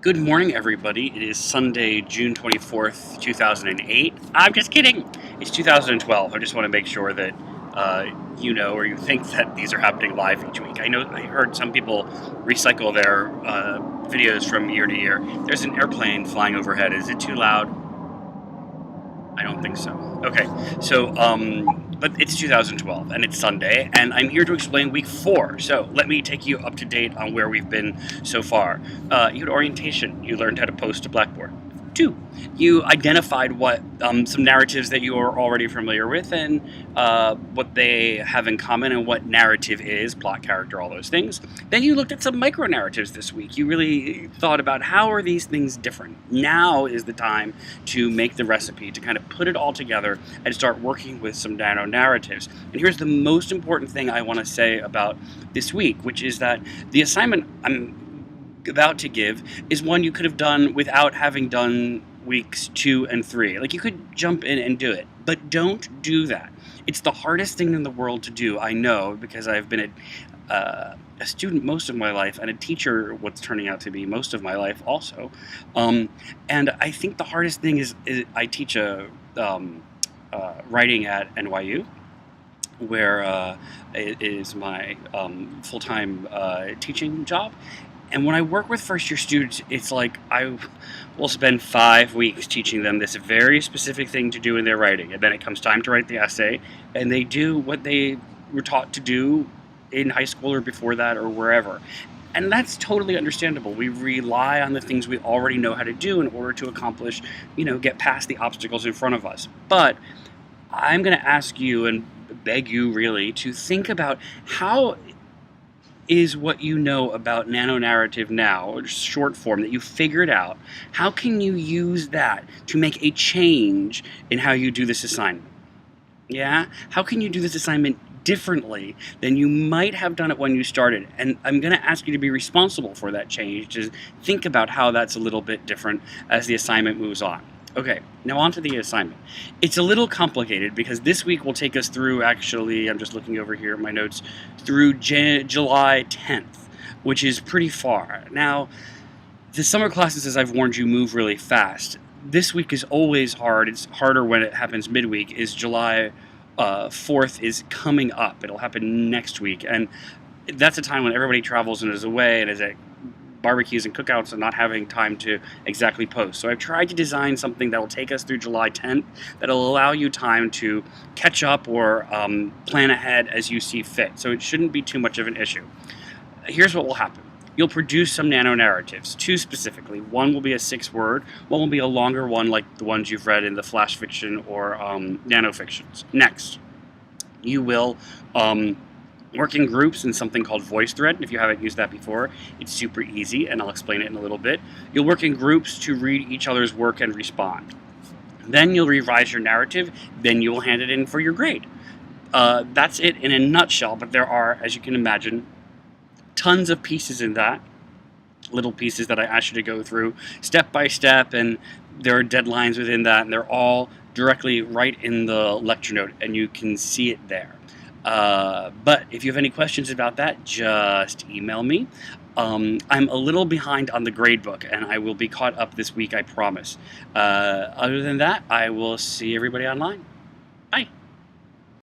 Good morning, everybody. It is Sunday, June 24th, 2008. I'm just kidding. It's 2012. I just want to make sure that you know or you think that these are happening live each week. I heard some people recycle their videos from year to year. There's an airplane flying overhead. Is it too loud? I don't think so. Okay, so, but it's 2012, and it's Sunday, and I'm here to explain week 4. So let me take you up to date on where we've been so far. You had orientation. You learned how to post to Blackboard. 2, you identified what some narratives that you are already familiar with and what they have in common and what narrative is, plot, character, all those things. Then you looked at some micro narratives this week. You really thought about how are these things different. Now is the time to make the recipe, to kind of put it all together and start working with some nano narratives. And here's the most important thing I want to say about this week, which is that the assignment I'm about to give is one you could have done without having done weeks 2 and 3. Like, you could jump in and do it, but don't do that. It's the hardest thing in the world to do, I know, because I've been a student most of my life and a teacher what's turning out to be most of my life also. And I think the hardest thing is I teach writing at NYU, where it is my full-time teaching job. And when I work with first-year students, it's like I will spend 5 weeks teaching them this very specific thing to do in their writing. And then it comes time to write the essay, and they do what they were taught to do in high school or before that or wherever. And that's totally understandable. We rely on the things we already know how to do in order to accomplish, get past the obstacles in front of us. But I'm going to ask you and beg you really to think about how is what you know about nano-narrative now, or short form, that you figured out, how can you use that to make a change in how you do this assignment? Yeah? How can you do this assignment differently than you might have done it when you started? And I'm going to ask you to be responsible for that change, to think about how that's a little bit different as the assignment moves on. Okay, now on to the assignment. It's a little complicated because this week will take us through, actually, I'm just looking over here at my notes, through July 10th, which is pretty far. Now, the summer classes, as I've warned you, move really fast. This week is always hard. It's harder when it happens midweek. Is July 4th is coming up. It'll happen next week. And that's a time when everybody travels and is away and is at barbecues and cookouts and not having time to exactly post. So I've tried to design something that will take us through July 10th, that'll allow you time to catch up or plan ahead as you see fit. So it shouldn't be too much of an issue. Here's what will happen. You'll produce some nano narratives, 2 specifically. One will be a 6-word, one will be a longer one like the ones you've read in the flash fiction or nano fictions. Next, you will work in groups in something called VoiceThread. If you haven't used that before, it's super easy, and I'll explain it in a little bit. You'll work in groups to read each other's work and respond. Then you'll revise your narrative, then you'll hand it in for your grade. That's it in a nutshell, but there are, as you can imagine, tons of pieces in that, little pieces that I asked you to go through step by step, and there are deadlines within that, and they're all directly right in the lecture note, and you can see it there. But if you have any questions about that, just email me. I'm a little behind on the gradebook, and I will be caught up this week, I promise. Other than that, I will see everybody online.